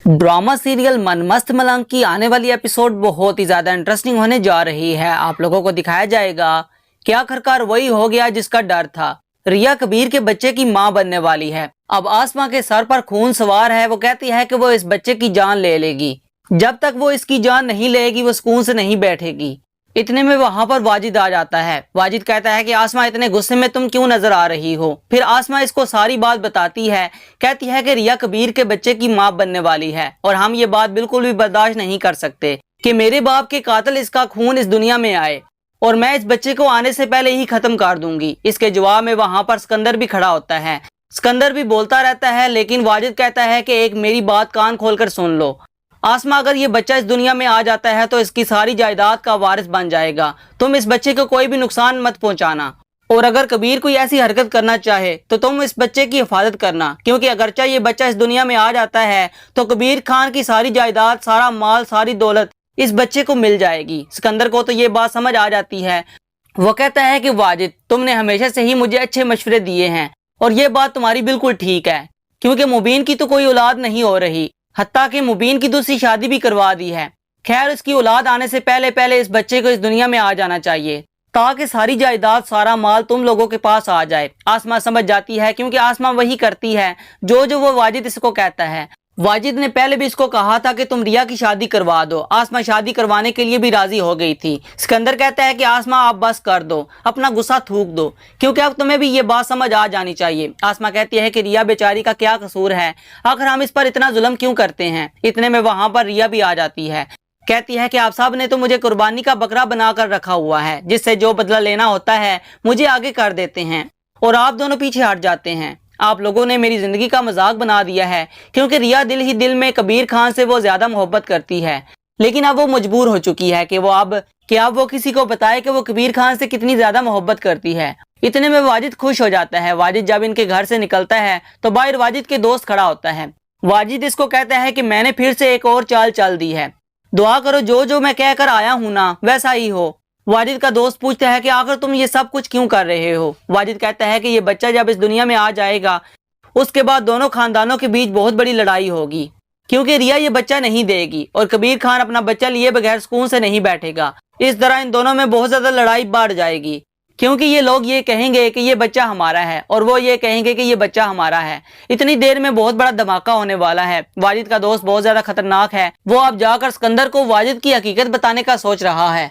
Drama serial मन मस्त मलंग की आने वाली एपिसोड बहुत ही ज्यादा इंटरेस्टिंग होने जा रही है। आप लोगों को दिखाया जाएगा कि आखिरकार वही हो गया जिसका डर था। रिया कबीर के बच्चे की मां बनने वाली है। अब आसमां के सर पर खून सवार है। वो कहती है कि वो इस बच्चे की जान ले लेगी। जब तक वो इसकी जान नहीं लेगी वो सुकून से नहीं बैठेगी। इतने में वहां पर वाजिद आ जाता है। वाजिद कहता है कि आसमां इतने गुस्से में तुम क्यों नजर आ रही हो। फिर आसमां इसको सारी बात बताती है। कहती है कि रिया कबीर के बच्चे की मां बनने वाली है और हम ये बात बिल्कुल भी बर्दाश्त नहीं कर सकते कि मेरे बाप के कातिल इसका खून इस दुनिया में आए और मैं इस बच्चे को आने से पहले ही खत्म कर दूंगी। इसके जवाब में वहां पर सिकंदर भी खड़ा होता है। सिकंदर भी बोलता रहता है, लेकिन वाजिद कहता है कि एक मेरी बात कान खोलकर सुन लो। आसमा, अगर ये बच्चा इस दुनिया में आ जाता है तो इसकी सारी जायदाद का वारिस बन जाएगा। तुम इस बच्चे को कोई भी नुकसान मत पहुंचाना और अगर कबीर कोई ऐसी हरकत करना चाहे तो तुम इस बच्चे की हिफाजत करना, क्योंकि अगरचा ये बच्चा इस दुनिया में आ जाता है तो कबीर खान की सारी जायदाद, सारा माल, सारी दौलत इस बच्चे को मिल जाएगी। सिकंदर को तो ये बात समझ आ जाती है। वो कहता है कि वाजिद, तुमने हमेशा से ही मुझे अच्छे मशवरे दिए हैं और ये बात तुम्हारी बिल्कुल ठीक है, क्योंकि मुबीन की तो कोई औलाद नहीं हो रही, हत्ता कि मुबीन की दूसरी शादी भी करवा दी है। खैर, इसकी औलाद आने से पहले पहले इस बच्चे को इस दुनिया में आ जाना चाहिए ताकि सारी जायदाद, सारा माल तुम लोगों के पास आ जाए। आसमा समझ जाती है, क्योंकि आसमा वही करती है जो वो वाजिद इसको कहता है। वाजिद ने पहले भी इसको कहा था कि तुम रिया की शादी करवा दो। आसमा शादी करवाने के लिए भी राजी हो गई थी। सिकंदर कहता है कि आसमा, आप बस कर दो, अपना गुस्सा थूक दो, क्योंकि अब तुम्हें भी ये बात समझ आ जानी चाहिए। आसमा कहती है कि रिया बेचारी का क्या कसूर है, आखिर हम इस पर इतना जुल्म क्यों करते हैं। इतने में वहां पर रिया भी आ जाती है। कहती है कि आप साहब ने तो मुझे कुर्बानी का बकरा बनाकर रखा हुआ है, जिससे जो बदला लेना होता है मुझे आगे कर देते हैं और आप दोनों पीछे हट जाते हैं। आप लोगों ने मेरी जिंदगी का मजाक बना दिया है, क्योंकि रिया दिल ही दिल में कबीर खान से वो ज्यादा मोहब्बत करती है, लेकिन अब वो मजबूर हो चुकी है कि अब वो किसी को बताए कि वो कबीर खान से कितनी ज्यादा मोहब्बत करती है। इतने में वाजिद खुश हो जाता है। वाजिद जब इनके घर से निकलता है तो बाहर वाजिद के दोस्त खड़ा होता है। वाजिद इसको कहता है कि मैंने फिर से एक और चाल चल दी है, दुआ करो जो मैं कहकर आया हूं ना वैसा ही हो। वाजिद का दोस्त पूछता है कि आखिर तुम ये सब कुछ क्यों कर रहे हो। वाजिद कहता है कि ये बच्चा जब इस दुनिया में आ जाएगा उसके बाद दोनों खानदानों के बीच बहुत बड़ी लड़ाई होगी, क्योंकि रिया ये बच्चा नहीं देगी और कबीर खान अपना बच्चा लिए बगैर सुकून से नहीं बैठेगा। इस तरह इन दोनों में बहुत ज्यादा लड़ाई बढ़ जाएगी, क्योंकि ये लोग ये कहेंगे कि ये बच्चा हमारा है और वो ये कहेंगे कि ये बच्चा हमारा है। इतनी देर में बहुत बड़ा धमाका होने वाला है। वाजिद का दोस्त बहुत ज्यादा खतरनाक है। वो अब जाकर सिकंदर को वाजिद की हकीकत बताने का सोच रहा है।